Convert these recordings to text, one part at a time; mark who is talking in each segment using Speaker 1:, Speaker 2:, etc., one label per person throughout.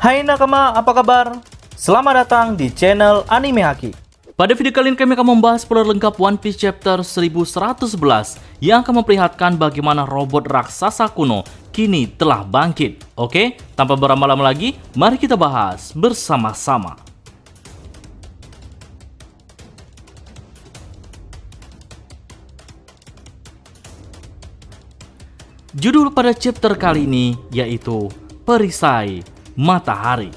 Speaker 1: Hai nakama, apa kabar? Selamat datang di channel Anime Haki. Pada video kali ini kami akan membahas spoiler lengkap One Piece Chapter 1111 yang akan memperlihatkan bagaimana robot raksasa kuno kini telah bangkit. Oke, tanpa berlama-lama lagi, mari kita bahas bersama-sama. Judul pada chapter kali ini yaitu Perisai Matahari.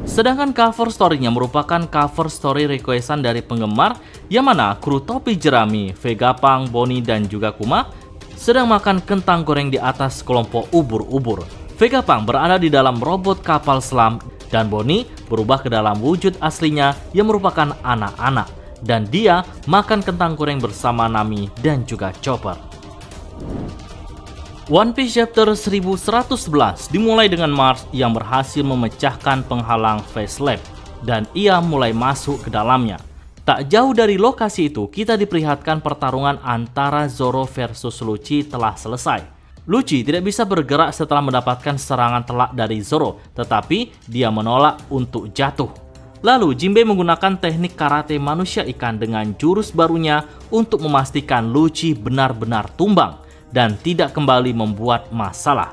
Speaker 1: Sedangkan cover story-nya merupakan cover story requestan dari penggemar yang mana kru topi jerami, Vegapunk, Bonnie, dan juga Kuma sedang makan kentang goreng di atas kelompok ubur-ubur. Vegapunk berada di dalam robot kapal selam dan Bonnie berubah ke dalam wujud aslinya yang merupakan anak-anak. Dan dia makan kentang goreng bersama Nami dan juga Chopper. One Piece Chapter 1111 dimulai dengan Mars yang berhasil memecahkan penghalang Face Lab dan ia mulai masuk ke dalamnya. Tak jauh dari lokasi itu, kita diperlihatkan pertarungan antara Zoro versus Lucci telah selesai. Lucci tidak bisa bergerak setelah mendapatkan serangan telak dari Zoro, tetapi dia menolak untuk jatuh. Lalu Jinbei menggunakan teknik karate manusia ikan dengan jurus barunya untuk memastikan Lucci benar-benar tumbang dan tidak kembali membuat masalah.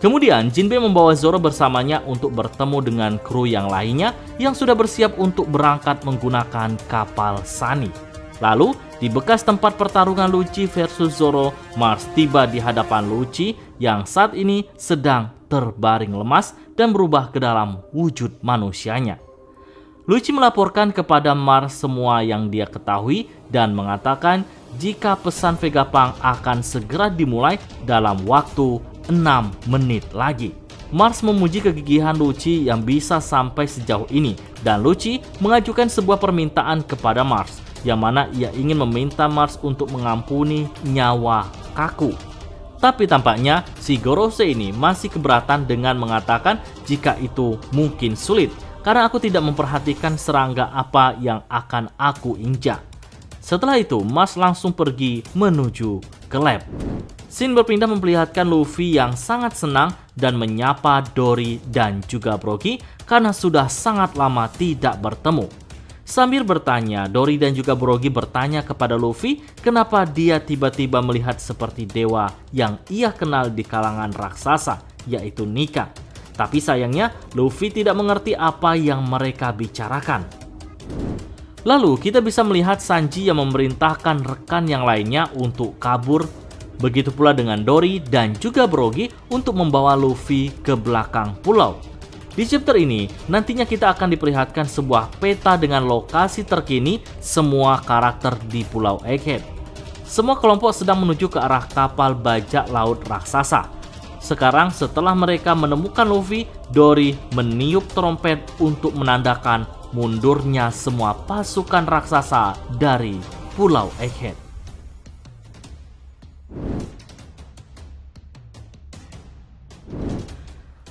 Speaker 1: Kemudian Jinbei membawa Zoro bersamanya untuk bertemu dengan kru yang lainnya yang sudah bersiap untuk berangkat menggunakan kapal Sunny. Lalu di bekas tempat pertarungan Lucci versus Zoro, Mars tiba di hadapan Lucci yang saat ini sedang terbaring lemas dan berubah ke dalam wujud manusianya. Lucci melaporkan kepada Mars semua yang dia ketahui dan mengatakan jika pesan Vegapunk akan segera dimulai dalam waktu 6 menit lagi. Mars memuji kegigihan Lucci yang bisa sampai sejauh ini dan Lucci mengajukan sebuah permintaan kepada Mars yang mana ia ingin meminta Mars untuk mengampuni nyawa Kaku. Tapi tampaknya si Gorose ini masih keberatan dengan mengatakan jika itu mungkin sulit karena aku tidak memperhatikan serangga apa yang akan aku injak. Setelah itu, Mars langsung pergi menuju ke lab. Scene berpindah memperlihatkan Luffy yang sangat senang dan menyapa Dory dan juga Brogy karena sudah sangat lama tidak bertemu. Sambil bertanya, Dory dan juga Brogy bertanya kepada Luffy kenapa dia tiba-tiba melihat seperti dewa yang ia kenal di kalangan raksasa, yaitu Nika. Tapi sayangnya, Luffy tidak mengerti apa yang mereka bicarakan. Lalu kita bisa melihat Sanji yang memerintahkan rekan yang lainnya untuk kabur. Begitu pula dengan Dory dan juga Brogy untuk membawa Luffy ke belakang pulau. Di chapter ini nantinya kita akan diperlihatkan sebuah peta dengan lokasi terkini semua karakter di Pulau Egghead. Semua kelompok sedang menuju ke arah kapal bajak laut raksasa. Sekarang setelah mereka menemukan Luffy, Dory meniup trompet untuk menandakan mundurnya semua pasukan raksasa dari Pulau Egghead.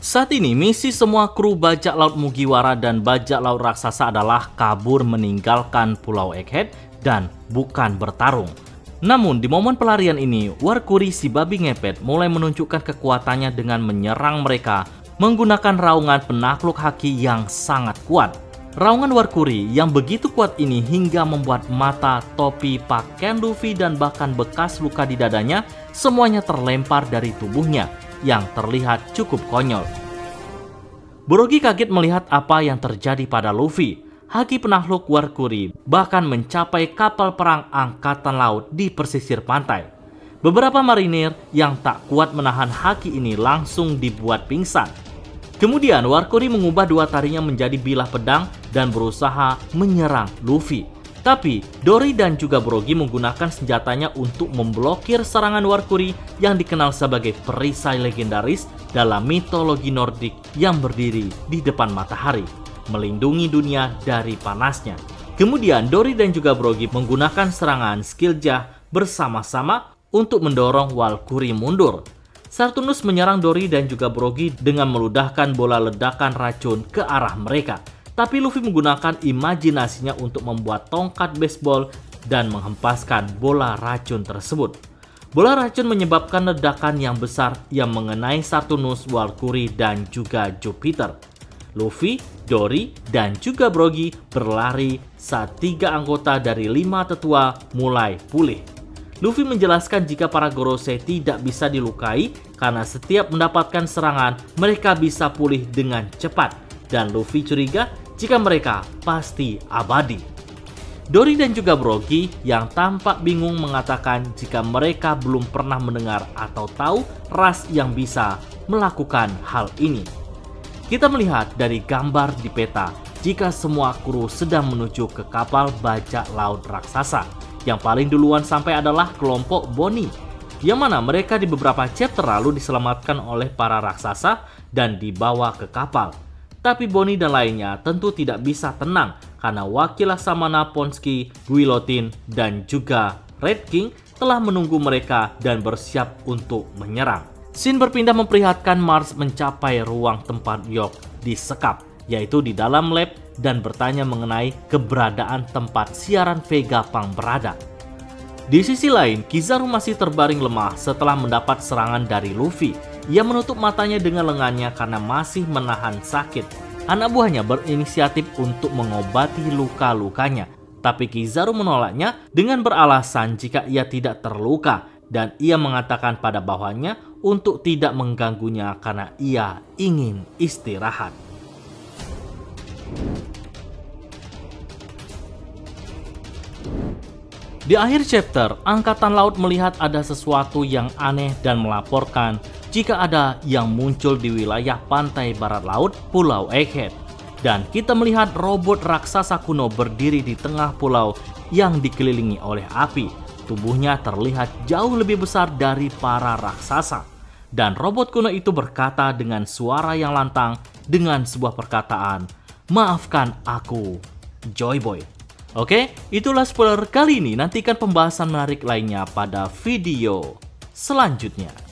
Speaker 1: Saat ini misi semua kru bajak laut Mugiwara dan bajak laut raksasa adalah kabur meninggalkan Pulau Egghead dan bukan bertarung. Namun di momen pelarian ini, Warkuri si babi ngepet mulai menunjukkan kekuatannya dengan menyerang mereka menggunakan raungan penakluk haki yang sangat kuat. Raungan Warkuri yang begitu kuat ini hingga membuat mata, topi, pakaian Luffy dan bahkan bekas luka di dadanya semuanya terlempar dari tubuhnya yang terlihat cukup konyol. Brogy kaget melihat apa yang terjadi pada Luffy. Haki penakluk Warkuri bahkan mencapai kapal perang angkatan laut di pesisir pantai. Beberapa marinir yang tak kuat menahan haki ini langsung dibuat pingsan. Kemudian Warkuri mengubah dua tarinya menjadi bilah pedang dan berusaha menyerang Luffy. Tapi Dory dan juga Brogy menggunakan senjatanya untuk memblokir serangan Warkuri yang dikenal sebagai perisai legendaris dalam mitologi Nordik yang berdiri di depan matahari, melindungi dunia dari panasnya. Kemudian Dory dan juga Brogy menggunakan serangan Skilljah bersama-sama untuk mendorong Warkuri mundur. Sartunus menyerang Dory dan juga Brogy dengan meludahkan bola ledakan racun ke arah mereka. Tapi Luffy menggunakan imajinasinya untuk membuat tongkat baseball dan menghempaskan bola racun tersebut. Bola racun menyebabkan ledakan yang besar yang mengenai Saturnus, Valkyrie, dan juga Jupiter. Luffy, Dory, dan juga Brogy berlari saat 3 anggota dari 5 tetua mulai pulih. Luffy menjelaskan jika para Gorosei tidak bisa dilukai karena setiap mendapatkan serangan mereka bisa pulih dengan cepat, dan Luffy curiga jika mereka pasti abadi. Dory dan juga Brogy yang tampak bingung mengatakan jika mereka belum pernah mendengar atau tahu ras yang bisa melakukan hal ini. Kita melihat dari gambar di peta jika semua kru sedang menuju ke kapal bajak laut raksasa. Yang paling duluan sampai adalah kelompok Bonnie, yang mana mereka di beberapa chapter lalu diselamatkan oleh para raksasa dan dibawa ke kapal. Tapi Bonnie dan lainnya tentu tidak bisa tenang karena wakil Laksamana Ponsky, Guillotine, dan juga Red King telah menunggu mereka dan bersiap untuk menyerang. Scene berpindah memperlihatkan Mars mencapai ruang tempat York disekap, yaitu di dalam lab, dan bertanya mengenai keberadaan tempat siaran Vegapunk berada. Di sisi lain, Kizaru masih terbaring lemah setelah mendapat serangan dari Luffy. Ia menutup matanya dengan lengannya karena masih menahan sakit. Anak buahnya berinisiatif untuk mengobati luka-lukanya, tapi Kizaru menolaknya dengan beralasan jika ia tidak terluka, dan ia mengatakan pada bawahannya untuk tidak mengganggunya karena ia ingin istirahat. Di akhir chapter, Angkatan Laut melihat ada sesuatu yang aneh dan melaporkan jika ada yang muncul di wilayah pantai barat laut Pulau Egghead. Dan kita melihat robot raksasa kuno berdiri di tengah pulau yang dikelilingi oleh api. Tubuhnya terlihat jauh lebih besar dari para raksasa. Dan robot kuno itu berkata dengan suara yang lantang dengan sebuah perkataan, "Maafkan aku, Joy Boy." Oke, itulah spoiler kali ini. Nantikan pembahasan menarik lainnya pada video selanjutnya.